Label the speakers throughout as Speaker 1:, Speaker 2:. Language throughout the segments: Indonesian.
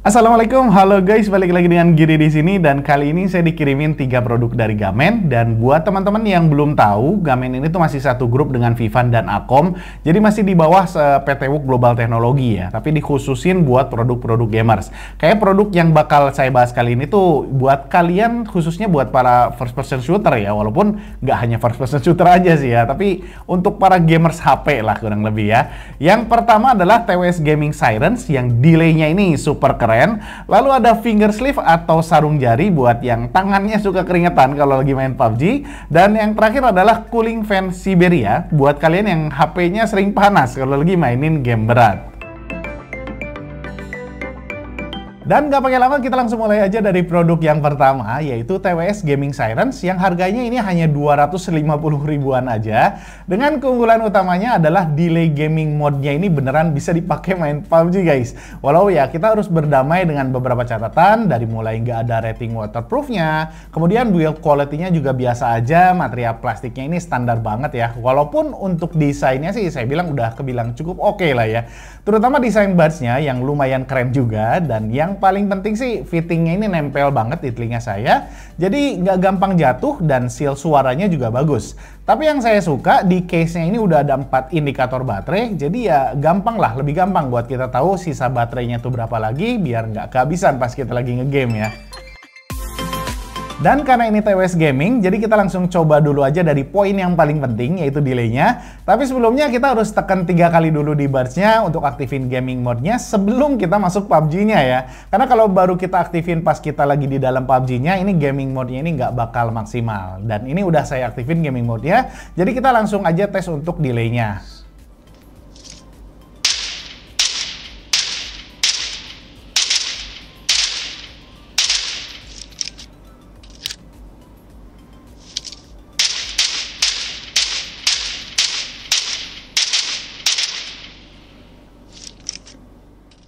Speaker 1: Assalamualaikum, halo guys, balik lagi dengan Giri di sini dan kali ini saya dikirimin 3 produk dari Gamen. Dan buat teman-teman yang belum tahu, Gamen ini tuh masih satu grup dengan Vivan dan Akom, jadi masih di bawah PT WOOC Global Teknologi ya, tapi dikhususin buat produk-produk gamers. Kayak produk yang bakal saya bahas kali ini tuh buat kalian, khususnya buat para first person shooter ya, walaupun nggak hanya first person shooter aja sih ya, tapi untuk para gamers HP lah kurang lebih ya. Yang pertama adalah TWS Gaming Sirens yang delaynya ini super keren. Lalu ada finger sleeve atau sarung jari buat yang tangannya suka keringetan kalau lagi main PUBG. Dan yang terakhir adalah cooling fan Siberia buat kalian yang HP-nya sering panas kalau lagi mainin game berat. Dan nggak pakai lama, kita langsung mulai aja dari produk yang pertama, yaitu TWS Gaming Sirens yang harganya ini hanya 250 ribuan aja. Dengan keunggulan utamanya adalah delay gaming mode-nya ini beneran bisa dipakai main PUBG guys. Walau ya kita harus berdamai dengan beberapa catatan, dari mulai nggak ada rating waterproof-nya, kemudian build quality-nya juga biasa aja, material plastiknya ini standar banget ya. Walaupun untuk desainnya sih saya bilang udah kebilang cukup oke lah ya. Terutama desain buds-nya yang lumayan keren juga, dan yang paling penting sih fittingnya ini nempel banget di telinga saya, jadi nggak gampang jatuh dan seal suaranya juga bagus. Tapi yang saya suka di case-nya ini udah ada 4 indikator baterai, jadi ya gampang lah, lebih gampang buat kita tahu sisa baterainya tuh berapa lagi biar nggak kehabisan pas kita lagi ngegame ya. Dan karena ini TWS Gaming, jadi kita langsung coba dulu aja dari poin yang paling penting, yaitu delaynya. Tapi sebelumnya kita harus tekan 3 kali dulu di buds-nya untuk aktifin gaming mode-nya sebelum kita masuk PUBG-nya ya. Karena kalau baru kita aktifin pas kita lagi di dalam PUBG-nya, ini gaming mode-nya ini nggak bakal maksimal. Dan ini udah saya aktifin gaming mode-nya, jadi kita langsung aja tes untuk delay-nya.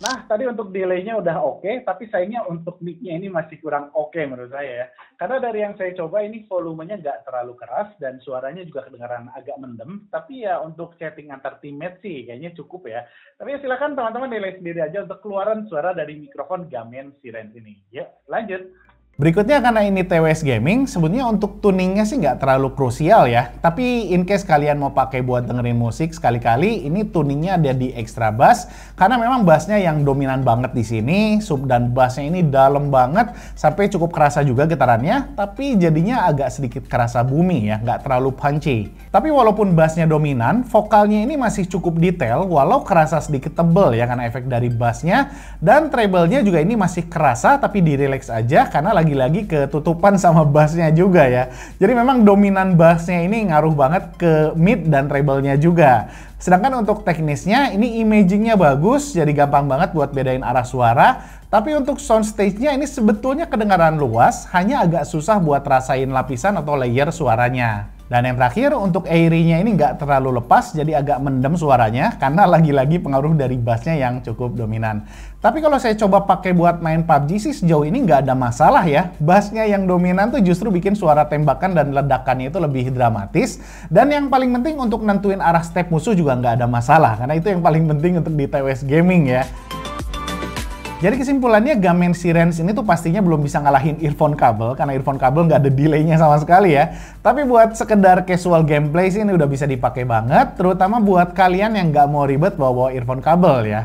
Speaker 1: Nah, tadi untuk delay-nya udah oke, tapi sayangnya untuk mic-nya ini masih kurang oke menurut saya ya. Karena dari yang saya coba ini volumenya nggak terlalu keras dan suaranya juga kedengaran agak mendem. Tapi ya untuk chatting antar teammate sih kayaknya cukup ya. Tapi ya silakan teman-teman nilai sendiri aja untuk keluaran suara dari mikrofon Gamen Sirens ini. Yuk, lanjut. Berikutnya, karena ini TWS Gaming, sebetulnya untuk tuningnya sih nggak terlalu krusial ya. Tapi in case kalian mau pakai buat dengerin musik sekali-kali, ini tuningnya ada di extra bass. Karena memang bassnya yang dominan banget di sini, sub dan bassnya ini dalam banget, sampai cukup kerasa juga getarannya. Tapi jadinya agak sedikit kerasa booming ya, nggak terlalu punchy. Tapi walaupun bassnya dominan, vokalnya ini masih cukup detail, walau kerasa sedikit tebel ya karena efek dari bassnya. Dan treble-nya juga ini masih kerasa, tapi di-relax aja karena lagi-lagi ketutupan sama bassnya juga ya. Jadi memang dominan bassnya ini ngaruh banget ke mid dan treble-nya juga. Sedangkan untuk teknisnya ini imagingnya bagus, jadi gampang banget buat bedain arah suara. Tapi untuk soundstage-nya ini sebetulnya kedengaran luas, hanya agak susah buat rasain lapisan atau layer suaranya. Dan yang terakhir, untuk airy-nya ini nggak terlalu lepas, jadi agak mendem suaranya, karena lagi-lagi pengaruh dari bass-nya yang cukup dominan. Tapi kalau saya coba pakai buat main PUBG sih sejauh ini nggak ada masalah ya. Bass-nya yang dominan tuh justru bikin suara tembakan dan ledakannya itu lebih dramatis. Dan yang paling penting untuk nentuin arah step musuh juga nggak ada masalah, karena itu yang paling penting untuk di TWS Gaming ya. Jadi kesimpulannya, Gamen Sirens ini tuh pastinya belum bisa ngalahin earphone kabel, karena earphone kabel nggak ada delaynya sama sekali ya. Tapi buat sekedar casual gameplay sih ini udah bisa dipakai banget, terutama buat kalian yang nggak mau ribet bawa earphone kabel ya.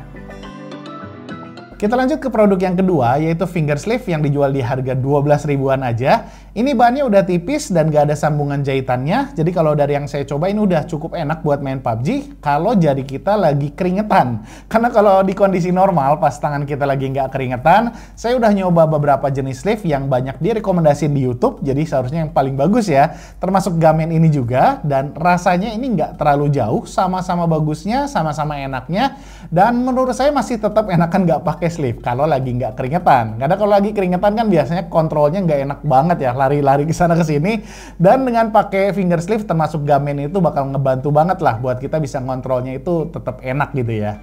Speaker 1: Kita lanjut ke produk yang kedua, yaitu finger sleeve yang dijual di harga 12 ribuan aja. Ini bahannya udah tipis dan gak ada sambungan jahitannya. Jadi kalau dari yang saya coba ini udah cukup enak buat main PUBG kalau jari kita lagi keringetan. Karena kalau di kondisi normal pas tangan kita lagi nggak keringetan, saya udah nyoba beberapa jenis sleeve yang banyak direkomendasiin di YouTube. Jadi seharusnya yang paling bagus ya, termasuk Gamen ini juga. Dan rasanya ini nggak terlalu jauh, sama-sama bagusnya, sama-sama enaknya. Dan menurut saya masih tetap enakan nggak pakai sleeve kalau lagi nggak keringetan. Karena kalau lagi keringetan kan biasanya kontrolnya nggak enak banget ya, lari-lari ke sana ke sini. Dan dengan pakai finger sleeve termasuk Gamen itu bakal ngebantu banget lah buat kita bisa ngontrolnya itu tetap enak gitu ya.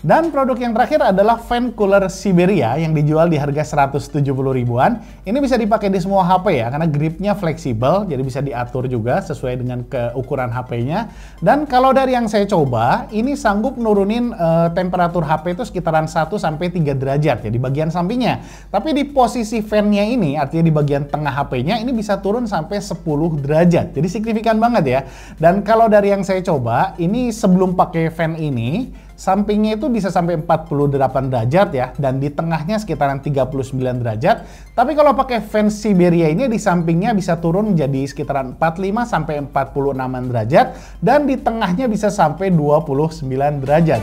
Speaker 2: Dan produk yang terakhir adalah fan cooler Siberia yang dijual di harga 170 ribuan. Ini bisa dipakai di semua HP ya, karena gripnya fleksibel, jadi bisa diatur juga sesuai dengan keukuran HP-nya. Dan kalau dari yang saya coba, ini sanggup nurunin temperatur HP itu sekitaran 1-3 derajat ya di bagian sampingnya. Tapi di posisi fan-nya ini, artinya di bagian tengah HP-nya, ini bisa turun sampai 10 derajat. Jadi signifikan banget ya. Dan kalau dari yang saya coba, ini sebelum pakai fan ini, sampingnya itu bisa sampai 48 derajat ya, dan di tengahnya sekitaran 39 derajat. Tapi kalau pakai fan Siberia ini di sampingnya bisa turun jadi sekitaran 45 sampai 46 derajat, dan di tengahnya bisa sampai 29 derajat.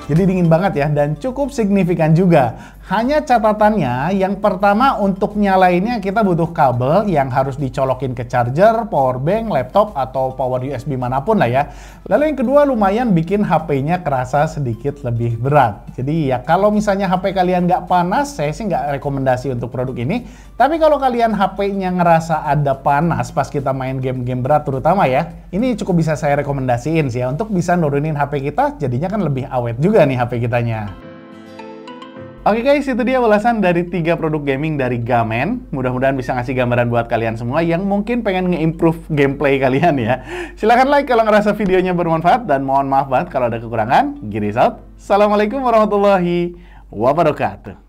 Speaker 2: Jadi dingin banget ya, dan cukup signifikan juga. Hanya catatannya, yang pertama untuk nyalainnya kita butuh kabel yang harus dicolokin ke charger, power bank, laptop, atau power USB manapun lah ya. Lalu yang kedua lumayan bikin HP-nya kerasa sedikit lebih berat. Jadi ya kalau misalnya HP kalian nggak panas, saya sih nggak rekomendasi untuk produk ini. Tapi kalau kalian HP-nya ngerasa ada panas pas kita main game-game berat terutama ya, ini cukup bisa saya rekomendasiin sih ya untuk bisa nurunin HP kita, jadinya kan lebih awet juga nih HP kitanya. Oke guys, itu dia ulasan dari 3 produk gaming dari Gamen. Mudah-mudahan bisa ngasih gambaran buat kalian semua yang mungkin pengen nge-improve gameplay kalian ya. Silahkan like kalau ngerasa videonya bermanfaat, dan mohon maaf banget kalau ada kekurangan. Giris out. Assalamualaikum warahmatullahi wabarakatuh.